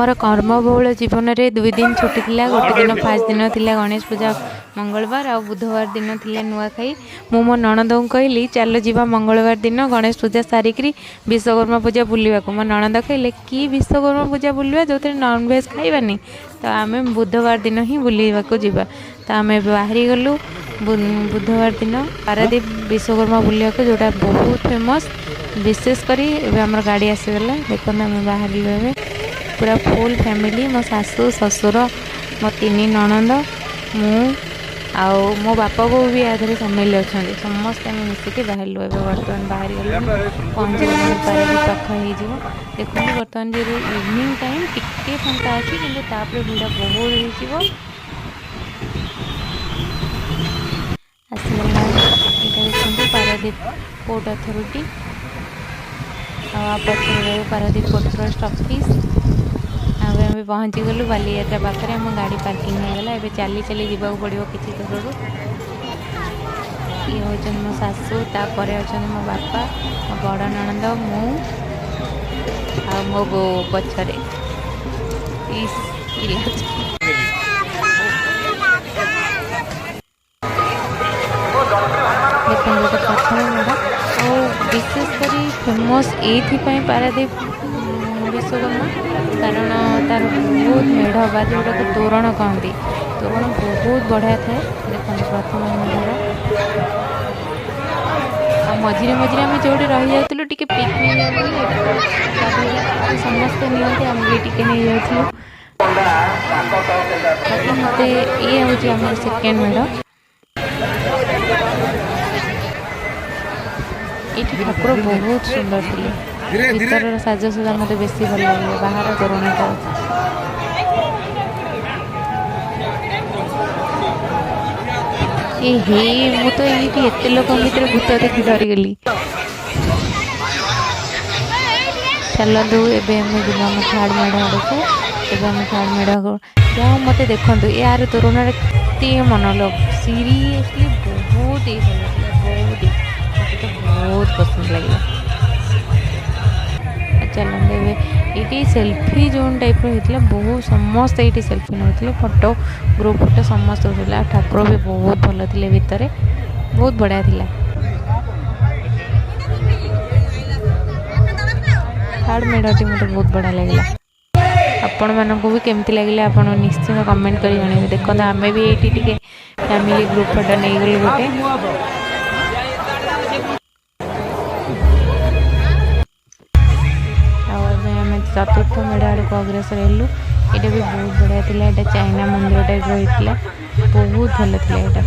आमर कर्मबहुल जीवन में 2 दिन छुट्टी थिला। गोटे दिन फास्ट दिन थिला गणेश पूजा मंगलवार आ बुधवार दिन थिला नुआखाई। मु मो नणंद को कहली चल जीवा मंगलवार दिन गणेश पूजा सारिकी विश्वकर्मा पूजा बुलवा को। मो नणंद कहले कि विश्वकर्मा पूजा बुलवा जो नॉनवेज खाइबानी तो आम बुधवार दिन ही बुलवा को जीवा। तो आम बाहरी गलु बुधवार दिन पारादीप विश्वकर्मा बुलवा को जोटा बहुत फेमस। विशेषकर आम गाड़ी आसीगला देखो आम बाहर पूरा फुल फैमिली मो सासू ससुर मो 3 नणंद मु आओ मो बापा को भी आधे सामिल अच्छा समस्त आम मिसिक बाहर बर्तमान बाहर गलु पहुँची गलु पाख हो देखो बर्तमान जो इवनिंग टाइम टिके फांका अच्छी कि भिड़ बहुत हो आसगला यहाँ देखते पारादीप पोर्ट अथॉरिटी पचर पारादीप पोर्ट ट्रस्ट ऑफिस। आम पहुँची गलु बालीयात्रा पाखे आम गाड़ी पार्किंग हो गला। एबे चली चली जावाक पड़ो किसी दूर। ये हूँ मो सासू तापर अच्छा मो बापा मो बड़ नणंद मु आ मो बो पछरे देखते प्रथम मेढ़ और विशेषकर फेमस ये पारादीप विश्वकर्मा कारण तार बहुत मेढ़ बा जोटा को तोरण कहती तोरण बहुत बढ़िया थाए। देखते प्रथम मेढ़ मझे मझे आम जो रही जाऊँ टे पिकनिक समस्ते नियंती आम भी टे नहीं जाऊँ। मत ये हूँ आम सेकेंड मेढ़ ये ठाकुर बहुत सुंदर थे। भीतर साजसजा मत बेस भल लगे बाहर तोरणटा ये तो ये एत लोक भर भूत देखी डरीगली। चलतु एवं आम थार्ड मेढ़ आड़क एवं थार्ड मेढ़ को जहाँ मत देखु यार तोरण के मन लग सीरियसली बहुत ही भल बहुत पसंद लगे। चलते ये सेल्फी जो टाइप होता बहुत समस्त ये सेल्फी नौते फोटो ग्रुप फोटो समस्त होता। ठाकुर भी बहुत भल थे भितर बहुत बढ़िया थिला। थर्ड मेढ़टी मत बहुत बढ़िया लगे। आपण मानक भी केमती लगे आप निश्चित कमेंट कर जन। देखो आम भी ये फैमिली ग्रुप फोटो नहीं गलु गोटे चतुर्थ मेढ़ आड़ को अग्रसर हेलु। ये भी बहुत बढ़िया थिला। ये चाइना मंदिर टाइप रही बहुत भल था।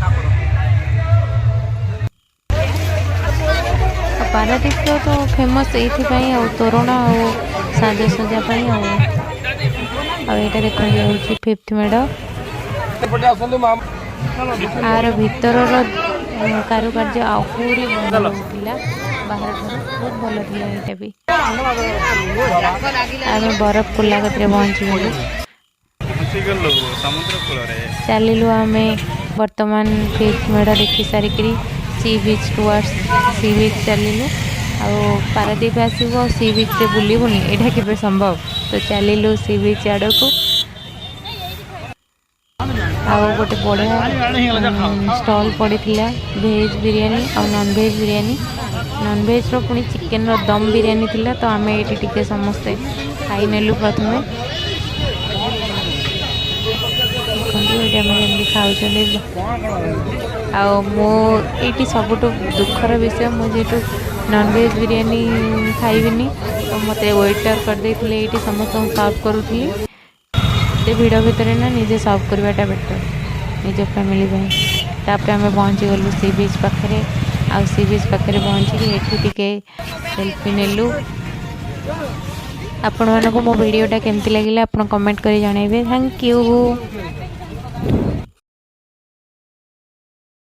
पारादीप तो फेमस ये तोरण साजसजा यहाँ देखो फिफ्थ मेढ़ आर भीतर कारुकार्य आहरी भल होता बाहर बहुत भल था। यहाँ भी आम बरफ कुला कतरे पहुँची गलु चलू आम बर्तमान फिफ्थ मेढ़ देखी सारिकी सी बीच टुवर्ड्स सी बीच चलू आ पारादीप आसो सी बीच से बुलबुनि यहाँ के संभव तो चलू सी बीच आड़ को गोटे बढ़िया स्टॉल पड़ी भेज बिरियानी और non veg biryani non veg पुणी चिकेन दम बिरियानी थिला। तो आम ये टिके समस्ते खाई नेलु प्रथम जमी खाऊँ आटी सबुठ दुखर विषय मुझे नॉन भेज बिरियानी खाइबिनी तो मत वेटर करदे ये समस्त सर्व करूली। भिड़ भितर ना निजे सर्व करवाटा बेटर निज फैमिली तापर आम पहुँची गलु सी बीच पाखे आ सी बीच पाखे पहुँचिकी ये सेल्फी नेलु। आपण मानक मो वीडियोटा केमती लगे आप कमेंट कर जनइबे। Thank you.